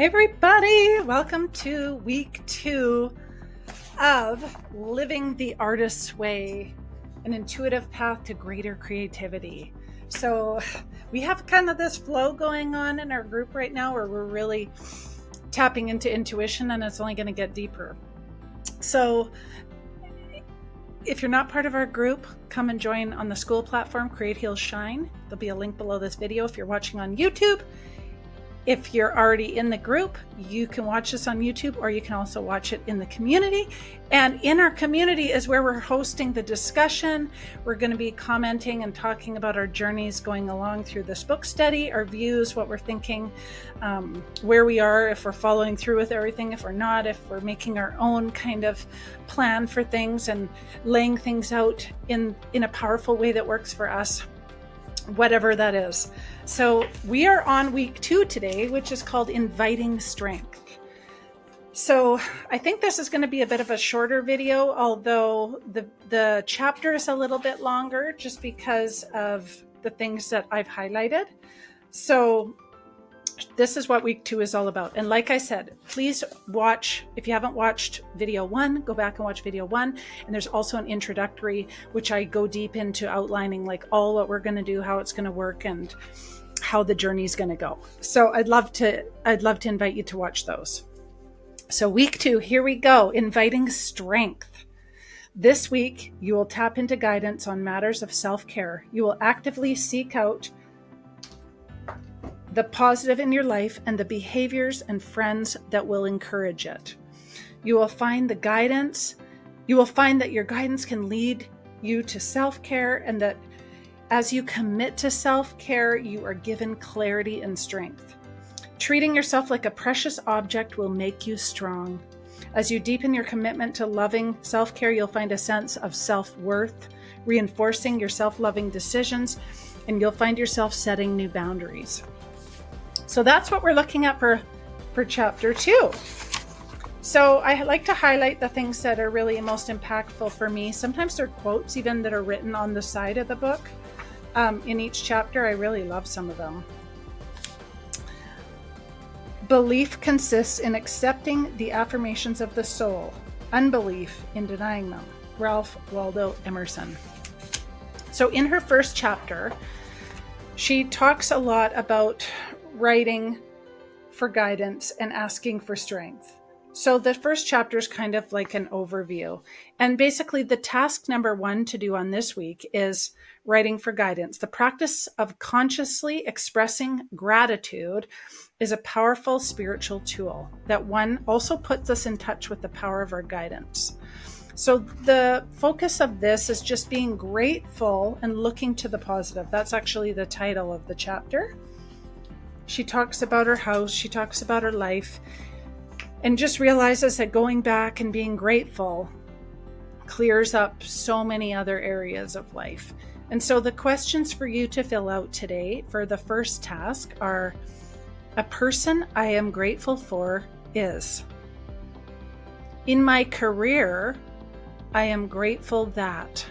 Hi, everybody. Welcome to week 2 of Living the Artist's Way, an intuitive path to greater creativity. So we have kind of this flow going on in our group right now where we're really tapping into intuition, and it's only going to get deeper. So if you're not part of our group, come and join on the school platform, Create, Heal, Shine. There'll be a link below this video if you're watching on YouTube. If you're already in the group, you can watch this on YouTube, or you can also watch it in the community. And in our community is where we're hosting the discussion. We're going to be commenting and talking about our journeys going along through this book study, our views, what we're thinking, where we are, if we're following through with everything, if we're not, if we're making our own kind of plan for things and laying things out in a powerful way that works for us, whatever that is. So we are on week 2 today, which is called Inviting Strength. So I think this is going to be a bit of a shorter video, although the chapter is a little bit longer just because of the things that I've highlighted. So this is what week 2 is all about. And like I said, please watch, if you haven't watched video 1, go back and watch video 1. And there's also an introductory, which I go deep into outlining like all what we're going to do, how it's going to work, and how the journey is going to go. So I'd love to invite you to watch those. So week 2, here we go. Inviting strength. This week, you will tap into guidance on matters of self-care. You will actively seek out the positive in your life and the behaviors and friends that will encourage it. You will find that your guidance can lead you to self-care, and that as you commit to self-care, you are given clarity and strength. Treating yourself like a precious object will make you strong. As you deepen your commitment to loving self-care, you'll find a sense of self-worth, reinforcing your self-loving decisions, and you'll find yourself setting new boundaries. So that's what we're looking at for chapter 2. So I like to highlight the things that are really most impactful for me. Sometimes they're quotes even that are written on the side of the book. In each chapter, I really love some of them. Belief consists in accepting the affirmations of the soul. Unbelief in denying them. Ralph Waldo Emerson. So in her first chapter, she talks a lot about writing for guidance and asking for strength. So the first chapter is kind of like an overview. And basically the task number 1 to do on this week is writing for guidance. The practice of consciously expressing gratitude is a powerful spiritual tool that one also puts us in touch with the power of our guidance. So the focus of this is just being grateful and looking to the positive. That's actually the title of the chapter. She talks about her house, she talks about her life, and just realizes that going back and being grateful clears up so many other areas of life. And so the questions for you to fill out today for the first task are: a person I am grateful for is. In my career, I am grateful that.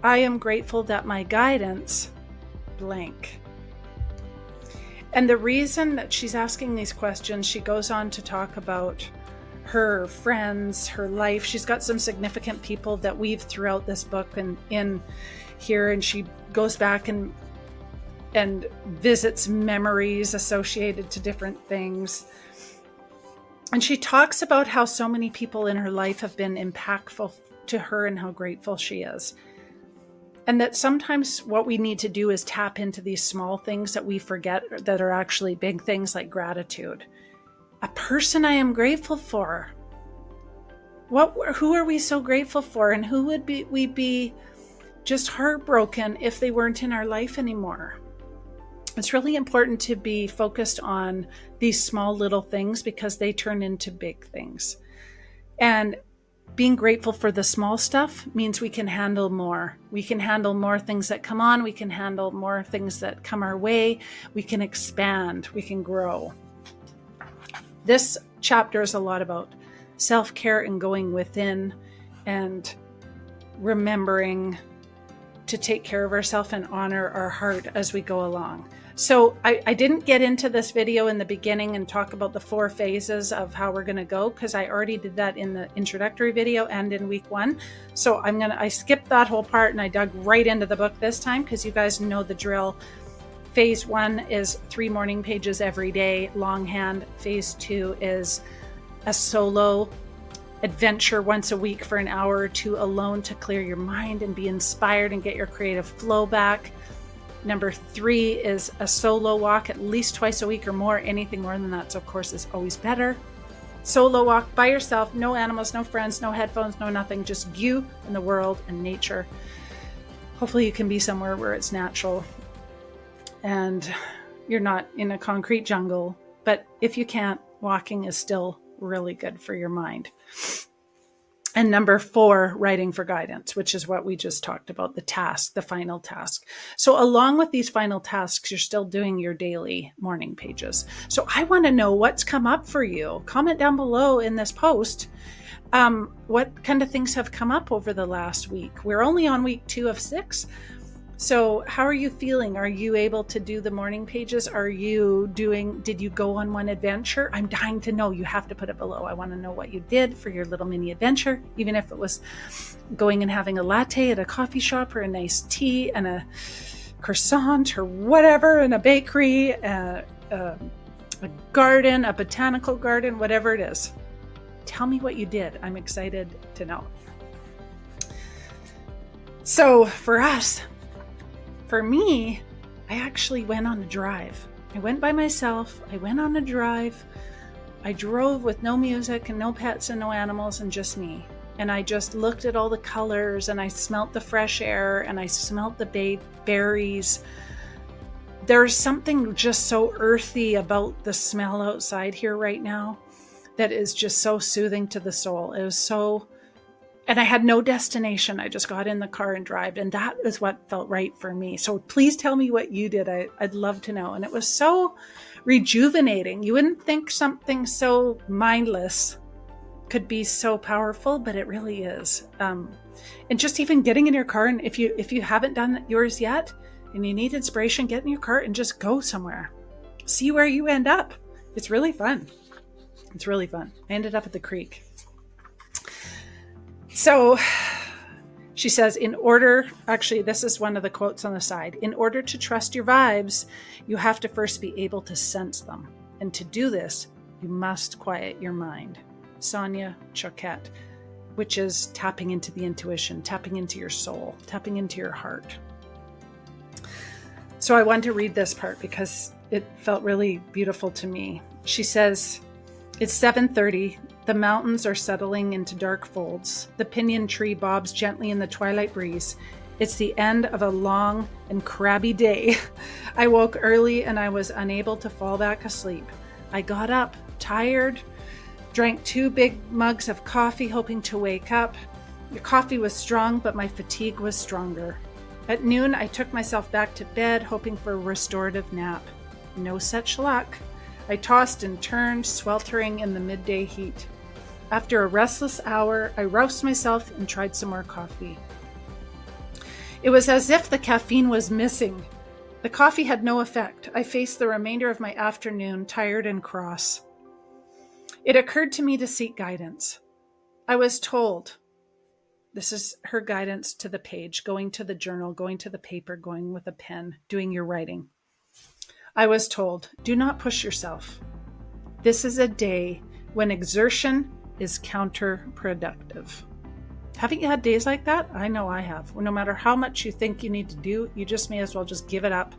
I am grateful that my guidance blank. And the reason that she's asking these questions, she goes on to talk about her friends, her life. She's got some significant people that weave throughout this book and in here, and she goes back and visits memories associated to different things. And she talks about how so many people in her life have been impactful to her and how grateful she is. And that sometimes what we need to do is tap into these small things that we forget that are actually big things, like gratitude. A person I am grateful for. Who are we so grateful for? And who would we be just heartbroken if they weren't in our life anymore? It's really important to be focused on these small little things because they turn into big things. And being grateful for the small stuff means we can handle more. We can handle more things that come on. We can handle more things that come our way. We can expand. We can grow. This chapter is a lot about self-care and going within and remembering to take care of ourselves and honor our heart as we go along. So I didn't get into this video in the beginning and talk about the 4 phases of how we're going to go, because I already did that in the introductory video and in week 1. So I skipped that whole part and I dug right into the book this time, because you guys know the drill. Phase 1 is 3 morning pages every day, longhand. Phase 2 is a solo adventure once a week for an hour or 2 alone to clear your mind and be inspired and get your creative flow back. Number 3 is a solo walk at least twice a week or more. Anything more than that, of course, is always better. Solo walk by yourself, no animals, no friends, no headphones, no nothing, just you and the world and nature. Hopefully you can be somewhere where it's natural and you're not in a concrete jungle. But if you can't, walking is still really good for your mind. And number 4, writing for guidance, which is what we just talked about, the task, the final task. So along with these final tasks, you're still doing your daily morning pages. So I want to know what's come up for you. Comment down below in this post. What kind of things have come up over the last week? We're only on week 2 of 6. So how are you feeling? Are you able to do the morning pages? Did you go on one adventure? I'm dying to know. You have to put it below. I want to know what you did for your little mini adventure, even if it was going and having a latte at a coffee shop or a nice tea and a croissant or whatever, in a bakery, a garden, a botanical garden, whatever it is. Tell me what you did. I'm excited to know. So for me, I actually went on a drive. I went by myself. I went on a drive. I drove with no music and no pets and no animals and just me. And I just looked at all the colors and I smelt the fresh air and I smelt the berries. There's something just so earthy about the smell outside here right now that is just so soothing to the soul. It was so... And I had no destination. I just got in the car and drove. And that is what felt right for me. So please tell me what you did. I'd love to know. And it was so rejuvenating. You wouldn't think something so mindless could be so powerful, but it really is. And just even getting in your car, and if you haven't done yours yet and you need inspiration, get in your car and just go somewhere. See where you end up. It's really fun. It's really fun. I ended up at the creek. So she says, this is one of the quotes on the side. In order to trust your vibes, you have to first be able to sense them. And to do this, you must quiet your mind. Sonia Choquette, which is tapping into the intuition, tapping into your soul, tapping into your heart. So I wanted to read this part because it felt really beautiful to me. She says, it's 7:30. The mountains are settling into dark folds. The pinyon tree bobs gently in the twilight breeze. It's the end of a long and crabby day. I woke early and I was unable to fall back asleep. I got up, tired, drank 2 big mugs of coffee, hoping to wake up. The coffee was strong, but my fatigue was stronger. At noon, I took myself back to bed, hoping for a restorative nap. No such luck. I tossed and turned, sweltering in the midday heat. After a restless hour, I roused myself and tried some more coffee. It was as if the caffeine was missing. The coffee had no effect. I faced the remainder of my afternoon, tired and cross. It occurred to me to seek guidance. I was told, this is her guidance to the page, going to the journal, going to the paper, going with a pen, doing your writing. I was told, do not push yourself. This is a day when exertion is counterproductive. Haven't you had days like that? I know I have. No matter how much you think you need to do, you just may as well just give it up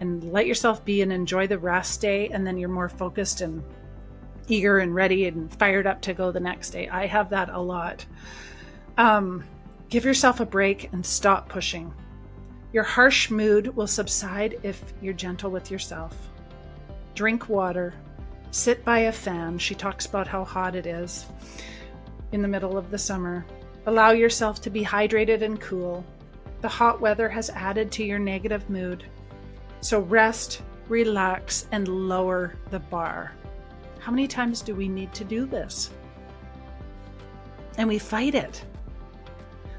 and let yourself be and enjoy the rest day. And then you're more focused and eager and ready and fired up to go the next day. I have that a lot. Give yourself a break and stop pushing. Your harsh mood will subside if you're gentle with yourself. Drink water. Sit by a fan. She talks about how hot it is in the middle of the summer. Allow yourself to be hydrated and cool. The hot weather has added to your negative mood. So rest, relax, and lower the bar. How many times do we need to do this? And we fight it.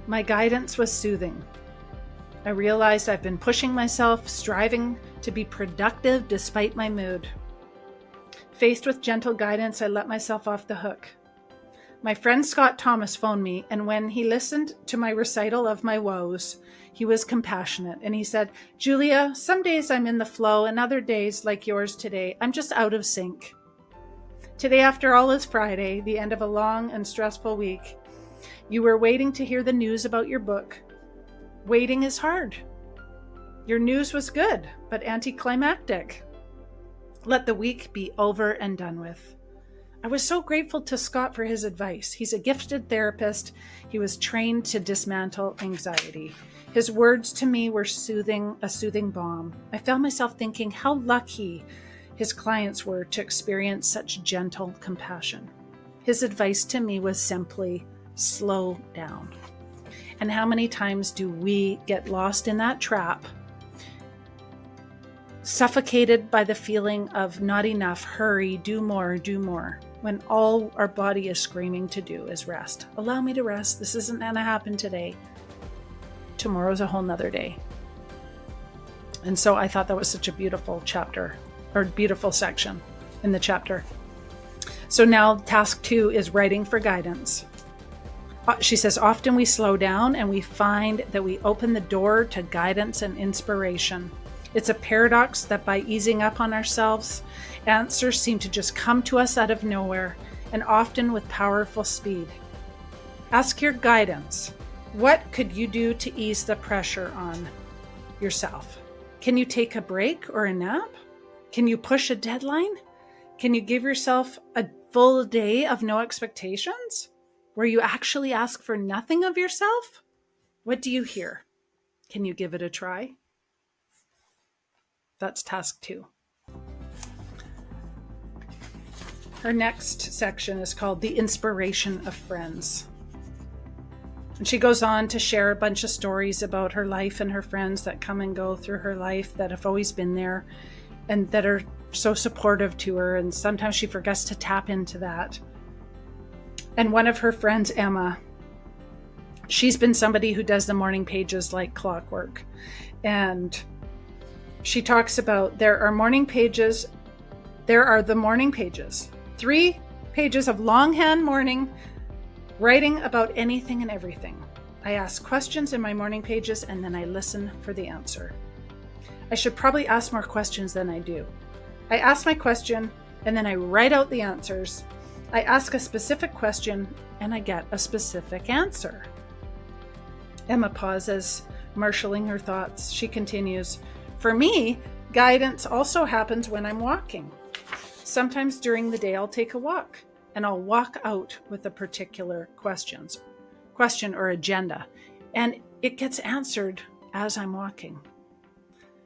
My guidance was soothing. I realized I've been pushing myself, striving to be productive despite my mood. Faced with gentle guidance, I let myself off the hook. My friend Scott Thomas phoned me, and when he listened to my recital of my woes, he was compassionate, and he said, "Julia, some days I'm in the flow, and other days, like yours today, I'm just out of sync. Today, after all, is Friday, the end of a long and stressful week. You were waiting to hear the news about your book. Waiting is hard. Your news was good, but anticlimactic. Let the week be over and done with." I was so grateful to Scott for his advice. He's a gifted therapist. He was trained to dismantle anxiety. His words to me were a soothing balm. I found myself thinking how lucky his clients were to experience such gentle compassion. His advice to me was simply, slow down. And how many times do we get lost in that trap, suffocated by the feeling of not enough, hurry, do more, when all our body is screaming to do is rest. Allow me to rest. This isn't going to happen today. Tomorrow's a whole nother day. And so I thought that was such a beautiful chapter, or beautiful section in the chapter. So now task 2 is writing for guidance. She says, often we slow down and we find that we open the door to guidance and inspiration. It's a paradox that by easing up on ourselves, answers seem to just come to us out of nowhere, and often with powerful speed. Ask your guidance. What could you do to ease the pressure on yourself? Can you take a break or a nap? Can you push a deadline? Can you give yourself a full day of no expectations, where you actually ask for nothing of yourself? What do you hear? Can you give it a try? That's task 2. Her next section is called The Inspiration of Friends. And she goes on to share a bunch of stories about her life and her friends that come and go through her life that have always been there and that are so supportive to her. And sometimes she forgets to tap into that. And one of her friends, Emma, she's been somebody who does the morning pages like clockwork. And she talks about there are the morning pages, 3 pages of longhand morning, writing about anything and everything. I ask questions in my morning pages and then I listen for the answer. I should probably ask more questions than I do. I ask my question and then I write out the answers. I ask a specific question and I get a specific answer. Emma pauses, marshaling her thoughts. She continues, "For me, guidance also happens when I'm walking. Sometimes during the day I'll take a walk and I'll walk out with a particular question or agenda, and it gets answered as I'm walking.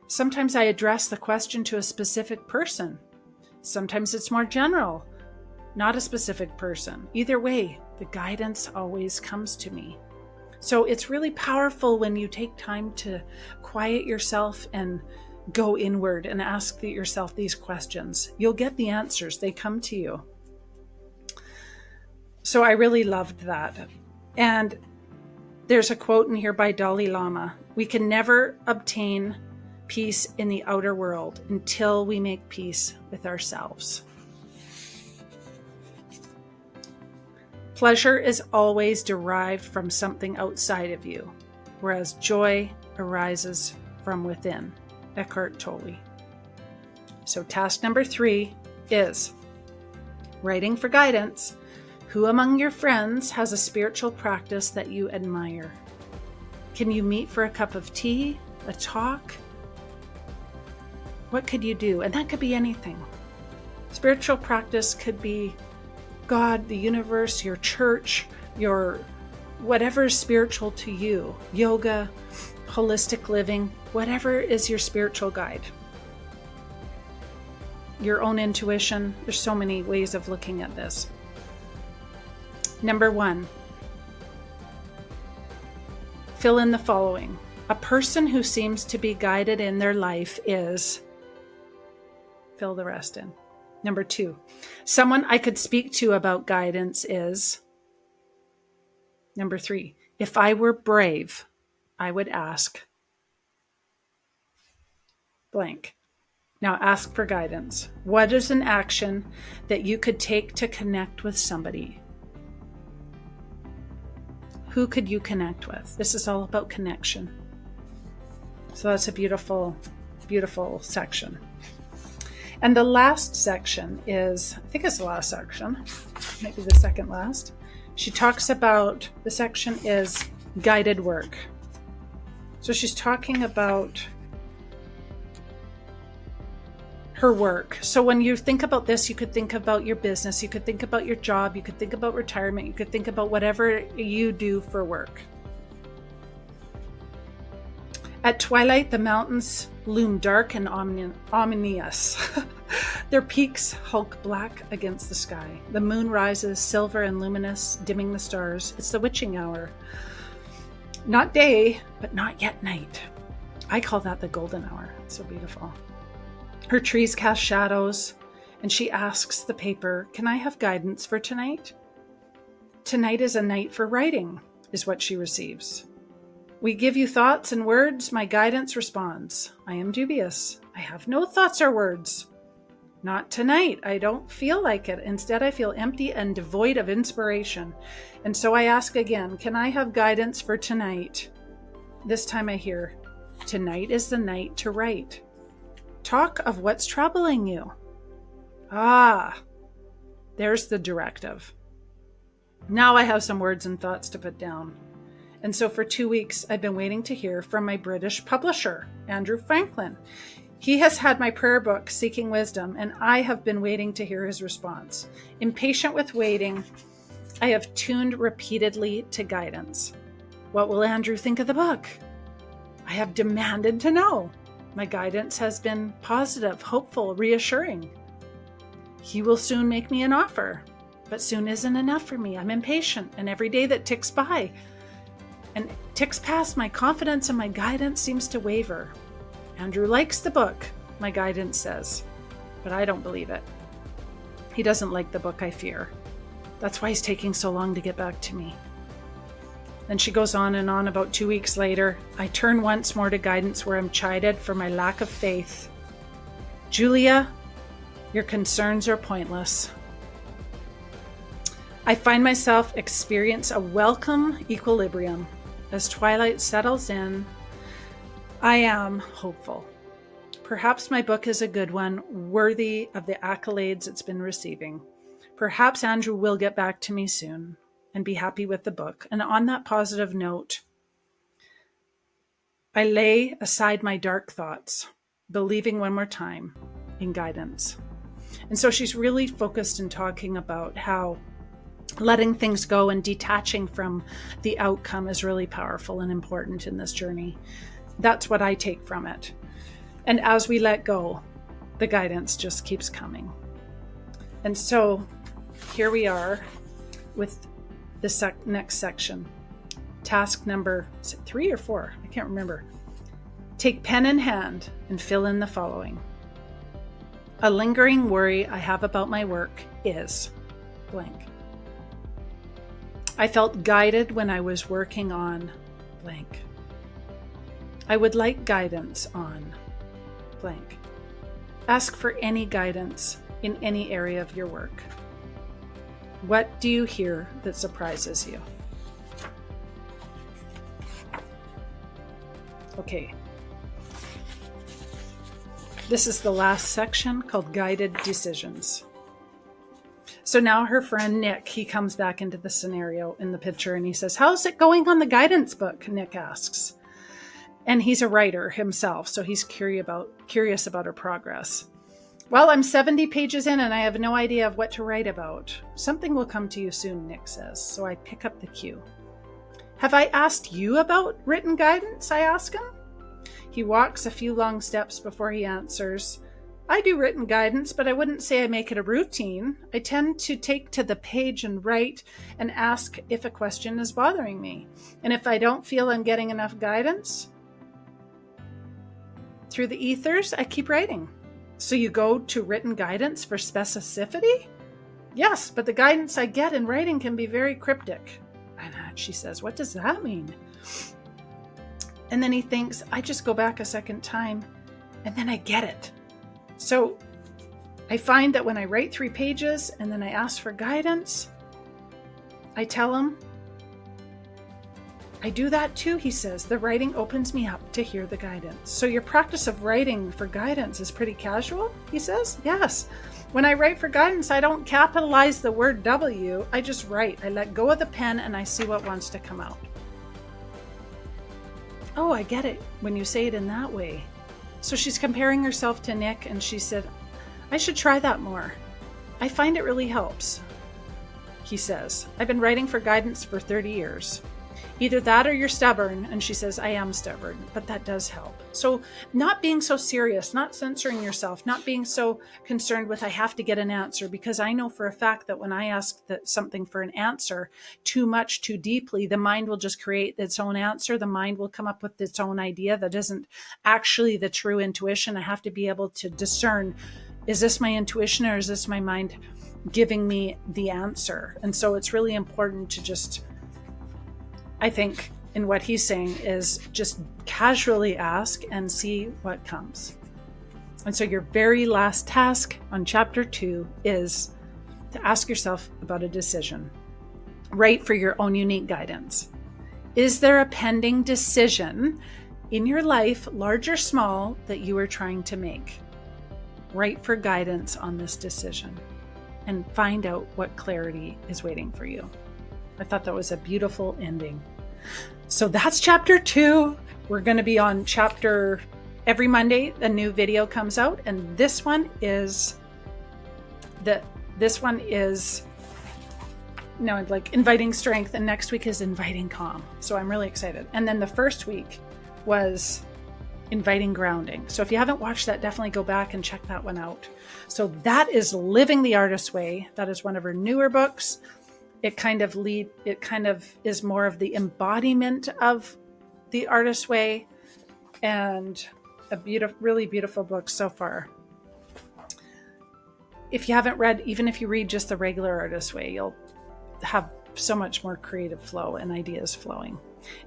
Sometimes I address the question to a specific person. Sometimes it's more general, not a specific person. Either way, the guidance always comes to me." So it's really powerful when you take time to quiet yourself and go inward and ask yourself these questions. You'll get the answers. They come to you. So I really loved that. And there's a quote in here by Dalai Lama. "We can never obtain peace in the outer world until we make peace with ourselves." Pleasure is always derived from something outside of you, whereas joy arises from within. Eckhart Tolle. So task number 3 is writing for guidance. Who among your friends has a spiritual practice that you admire? Can you meet for a cup of tea, a talk? What could you do? And that could be anything. Spiritual practice could be God, the universe, your church, your whatever is spiritual to you, yoga, holistic living, whatever is your spiritual guide. Your own intuition. There's so many ways of looking at this. Number 1, fill in the following. A person who seems to be guided in their life is, fill the rest in. Number 2, someone I could speak to about guidance is. Number 3, if I were brave, I would ask. blank. Now ask for guidance. What is an action that you could take to connect with somebody? Who could you connect with? This is all about connection. So that's a beautiful, beautiful section. And the last section is, I think it's the last section, maybe the second last. She talks about, the section is guided work. So she's talking about her work. So when you think about this, you could think about your business, you could think about your job, you could think about retirement, you could think about whatever you do for work. At twilight, the mountains loom dark and ominous. Their peaks hulk black against the sky. The moon rises silver and luminous, dimming the stars. It's the witching hour. Not day, but not yet night. I call that the golden hour. It's so beautiful. Her trees cast shadows, and she asks the paper, "Can I have guidance for tonight?" Tonight is a night for writing, is what she receives. We give you thoughts and words, my guidance responds. I am dubious. I have no thoughts or words. Not tonight. I don't feel like it. Instead, I feel empty and devoid of inspiration. And so I ask again, can I have guidance for tonight? This time I hear, tonight is the night to write. Talk of what's troubling you. Ah, there's the directive. Now I have some words and thoughts to put down. And so for 2 weeks, I've been waiting to hear from my British publisher, Andrew Franklin. He has had my prayer book, Seeking Wisdom, and I have been waiting to hear his response. Impatient with waiting, I have tuned repeatedly to guidance. What will Andrew think of the book? I have demanded to know. My guidance has been positive, hopeful, reassuring. He will soon make me an offer, but soon isn't enough for me. I'm impatient, and every day that ticks by and ticks past, my confidence and my guidance seems to waver. Andrew likes the book, my guidance says, but I don't believe it. He doesn't like the book, I fear. That's why he's taking so long to get back to me. Then she goes on and on. About 2 weeks later, I turn once more to guidance where I'm chided for my lack of faith. Julia, your concerns are pointless. I find myself experience a welcome equilibrium. As twilight settles in, I am hopeful. Perhaps my book is a good one, worthy of the accolades it's been receiving. Perhaps Andrew will get back to me soon and be happy with the book. And on that positive note, I lay aside my dark thoughts, believing one more time in guidance. And so she's really focused in talking about how letting things go and detaching from the outcome is really powerful and important in this journey. That's what I take from it. And as we let go, the guidance just keeps coming. And so here we are with the next section. Task number 3 or 4, I can't remember. Take pen in hand and fill in the following. A lingering worry I have about my work is blank. I felt guided when I was working on blank. I would like guidance on blank. Ask for any guidance in any area of your work. What do you hear that surprises you? Okay. This is the last section called Guided Decisions. So now her friend Nick, he comes back into the scenario in the picture and he says, "How's it going on the guidance book?" Nick asks. And he's a writer himself, so he's curious about her progress. "Well, I'm 70 pages in and I have no idea of what to write about. Something will come to you soon," Nick says. So I pick up the cue. "Have I asked you about written guidance?" I ask him. He walks a few long steps before he answers, "I do written guidance, but I wouldn't say I make it a routine. I tend to take to the page and write and ask if a question is bothering me. And if I don't feel I'm getting enough guidance through the ethers, I keep writing." "So you go to written guidance for specificity?" "Yes, but the guidance I get in writing can be very cryptic." And she says, "What does that mean?" And then he thinks, "I just go back a second time And then I get it. So I find that when I write 3 pages and then I ask for guidance, I tell him, I do that too, he says. The writing opens me up to hear the guidance. So your practice of writing for guidance is pretty casual, he says. Yes. When I write for guidance, I don't capitalize the word W. I just write. I let go of the pen and I see what wants to come out. Oh, I get it when you say it in that way. So she's comparing herself to Nick and she said, I should try that more. I find it really helps, he says. I've been writing for guidance for 30 years. Either that or you're stubborn. And she says, I am stubborn, but that does help. So not being so serious, not censoring yourself, not being so concerned with, I have to get an answer, because I know for a fact that when I ask something for an answer too much, too deeply, the mind will just create its own answer. The mind will come up with its own idea that isn't actually the true intuition. I have to be able to discern, is this my intuition or is this my mind giving me the answer? And so it's really important to just, I think, in what he's saying is just casually ask and see what comes. And so your very last task on chapter 2 is to ask yourself about a decision. Write for your own unique guidance. Is there a pending decision in your life, large or small, that you are trying to make? Write for guidance on this decision and find out what clarity is waiting for you. I thought that was a beautiful ending. So that's chapter 2. We're going to be on chapter every Monday. A new video comes out, and this one is like inviting strength, and next week is inviting calm. So I'm really excited. And then the first week was inviting grounding. So if you haven't watched that, definitely go back and check that one out. So that is Living the Artist's Way. That is one of her newer books. It kind of is more of the embodiment of the Artist's Way, and a really beautiful book so far. If you haven't read, even if you read just the regular Artist's Way, you'll have so much more creative flow and ideas flowing.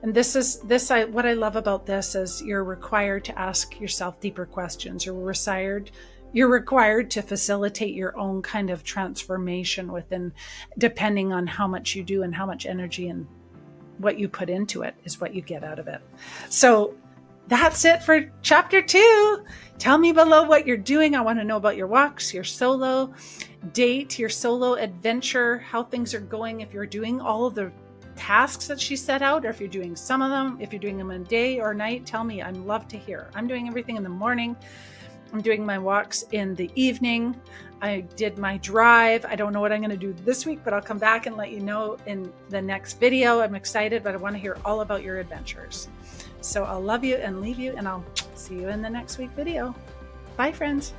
And what I love about this is you're required to ask yourself deeper questions. You're required to facilitate your own kind of transformation within, depending on how much you do and how much energy and what you put into it is what you get out of it. So that's it for chapter 2. Tell me below what you're doing. I want to know about your walks, your solo date, your solo adventure, how things are going. If you're doing all of the tasks that she set out, or if you're doing some of them, if you're doing them in day or night, tell me. I'd love to hear. I'm doing everything in the morning. I'm doing my walks in the evening. I did my drive. I don't know what I'm going to do this week, but I'll come back and let you know in the next video. I'm excited, but I want to hear all about your adventures. So I'll love you and leave you, and I'll see you in the next week video. Bye, friends.